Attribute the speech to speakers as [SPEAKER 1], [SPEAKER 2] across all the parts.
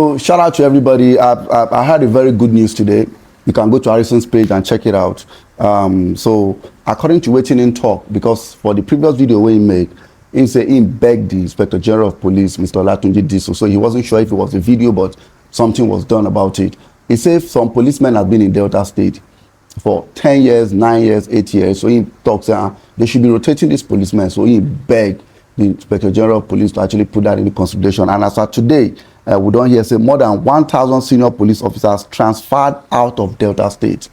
[SPEAKER 1] So shout out to everybody. I had a very good news today. You can go to Harrison's page and check it out. So according to Waiting in Talk, because for the previous video we made, he begged the Inspector General of Police, Mr. Olatunji Diso. So he wasn't sure if it was a video, but something was done about it. He said some policemen have been in Delta State for 10 years, 9 years, 8 years. So he talks, they should be rotating these policemen. So he begged the Inspector General of Police to actually put that into consideration. And as of today, we don't hear say more than 1,000 senior police officers transferred out of Delta State.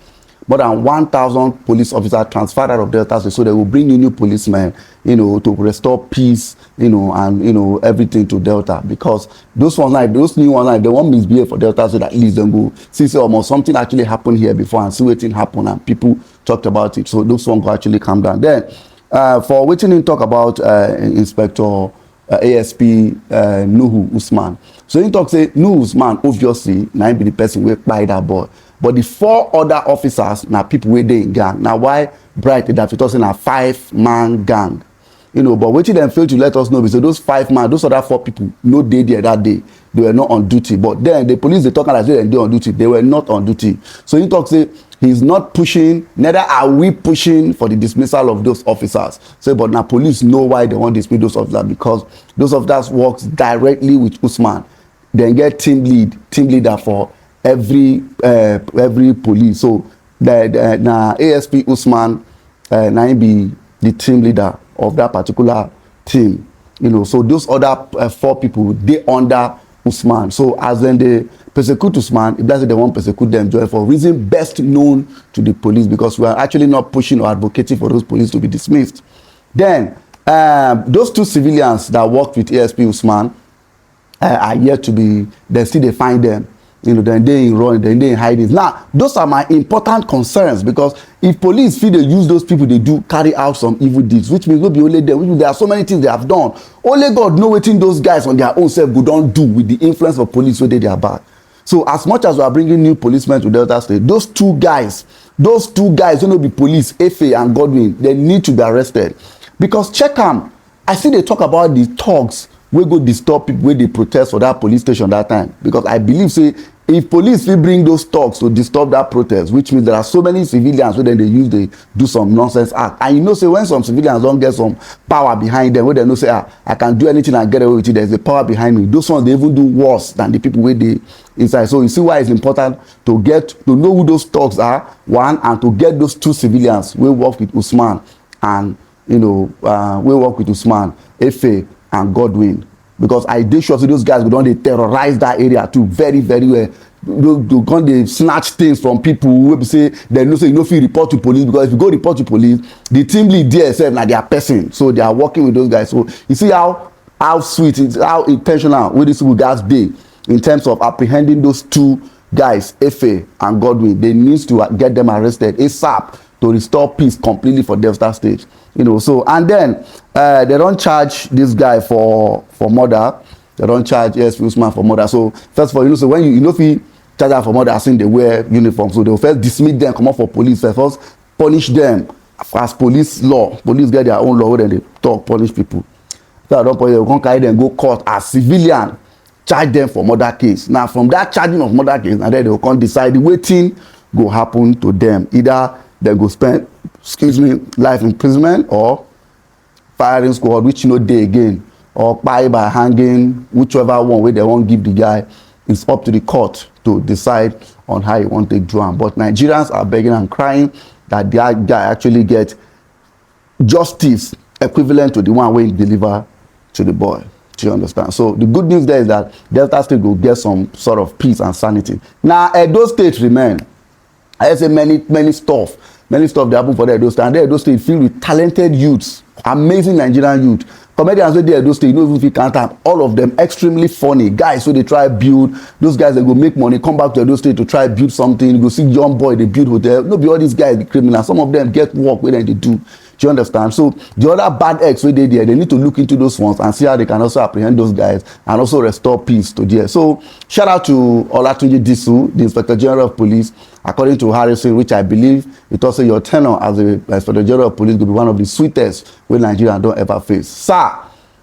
[SPEAKER 1] More than 1,000 police officers transferred out of Delta State. So they will bring new policemen, to restore peace, and, everything to Delta. Because those new ones, like, they won't misbehave for Delta State, at least then go see almost something actually happened here before and see what thing happened and people talked about it. So those ones go actually calm down. Then, for Waiting in Talk about Inspector ASP Nuhu Usman. So he talk say Nuhu Usman obviously now be the person wey kpai that boy, but the 4 other officers na people wey dey in gang. Now why Bright that we talk say na 5-man gang, but wetin dem fail to let us know is say those 5 man, those other 4 people no dey there that day. They were not on duty, but then the police they talk like say they on duty. They were not on duty. So he talk say he's not pushing, neither are we pushing for the dismissal of those officers. So, but now police know why they want to dismiss those officers, because those officers works directly with Usman. Then get team leader for every police. So now ASP Usman now be the team leader of that particular team. So those other 4 people they under Usman. So as then they persecute Usman, if that's it, they won't persecute them for reason best known to the police, because we are actually not pushing or advocating for those police to be dismissed. Then those 2 civilians that worked with ASP Usman are yet to be, they find them. Then they in run, then they in hiding. Now, those are my important concerns, because if police feel they use those people, they do carry out some evil deeds, which means not be only them, which means there are so many things they have done. Only God know what those guys on their own self go don't do with the influence of police where they are back. So as much as we are bringing new policemen to Delta State, those two guys don't be police, Efe and Godwin, they need to be arrested. Because check them, I see they talk about the thugs wey go disturb people wey dey protest for that police station that time, because I believe say if police will bring those thugs to disturb that protest, which means there are so many civilians wey dem dey use dey do some nonsense act, and say when some civilians don get some power behind them, wey dem know say I can do anything and get away with it, there's a power behind me, those ones dey even do worse than the people wey dey inside. So you see why it's important to know who those thugs are, one, and to get those 2 civilians wey work with Usman and wey work with Usman, Efe and Godwin, because I dey sure those guys go don dey terrorize that area too very very well. They come dey snatch things from people wey be say dem know say you no fit report to police, because if you go report to police, the team lead there sef na their person, so they are working with those guys. So you see how sweet, how intentional wey these people guys dey in terms of apprehending those 2 guys, Efe and Godwin. They need to get them arrested ASAP to restore peace completely for Delta State. So and then they don't charge this guy for murder. They don't charge ASP Usman for murder. So first of all, so when you if you charge them for murder, I think they wear uniform, so they will first dismiss them, come up for police first punish them as police law. Police get their own law where they talk punish people. So I don't punish them, we can't carry them go court as civilian, charge them for murder case. Now from that charging of murder case, and then they will come decide the wetin go happen to them. Either they go spend life imprisonment or firing squad, which dey again, or by hanging, whichever one way they won't give the guy. It's up to the court to decide on how you want to do am. But Nigerians are begging and crying that their guy actually get justice equivalent to the one wey he deliver to the boy. Do you understand? So the good news there is that Delta State will get some sort of peace and sanity. Now Edo State remain. I say many stuff they happen for the Edo State, and the Edo State filled with talented youths, amazing Nigerian youth. Comedians wey dey Edo State, you know, if you can't have all of them extremely funny guys. So they try build, those guys they go make money, come back to Edo State to try build something. You go see young boy they build hotel. No be all these guys be criminals. Some of them get work wey dem dey do. Do you understand? So the other bad eggs wey dey there, they need to look into those ones and see how they can also apprehend those guys and also restore peace to there. So shout out to Olatunji Diso, the Inspector General of Police. According to Harrison, which I believe it also your tenure as the Inspector General of Police will be one of the sweetest wey Nigeria don't ever face. Sir,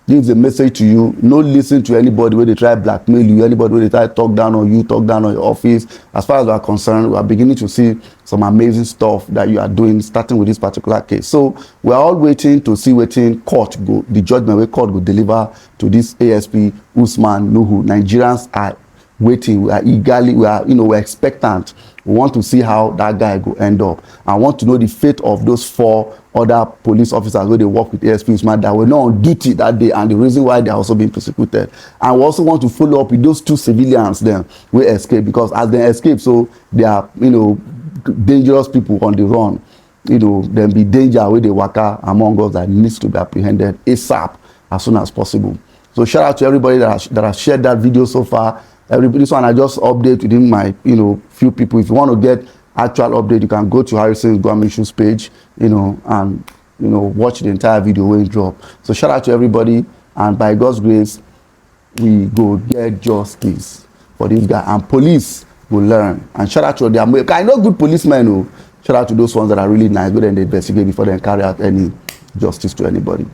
[SPEAKER 1] gives a message to you. No listen to anybody where they try blackmail you, anybody where they try talk down on you, talk down on your office. As far as we are concerned, we are beginning to see some amazing stuff that you are doing, starting with this particular case. So we are all waiting to see the judgment where court will deliver to this ASP Usman Nuhu. Nigerians are waiting. We are eagerly, we're expectant. We want to see how that guy go end up. I want to know the fate of those 4 other police officers where they work with ASP Usman that were not on duty that day, and the reason why they are also being prosecuted. And we also want to follow up with those 2 civilians then who escape, because as they escape, so they are, dangerous people on the run. There be danger where they waka among us that needs to be apprehended ASAP as soon as possible. So shout out to everybody that has shared that video so far. This one I just update within my few people. If you want to get actual update, you can go to Harrison's Guam Issues page, and watch the entire video when it drop. So shout out to everybody, and by God's grace, we go get justice for this guy, and police will learn. And shout out to their, I know good policemen who shout out to those ones that are really nice, but then they investigate before they carry out any justice to anybody.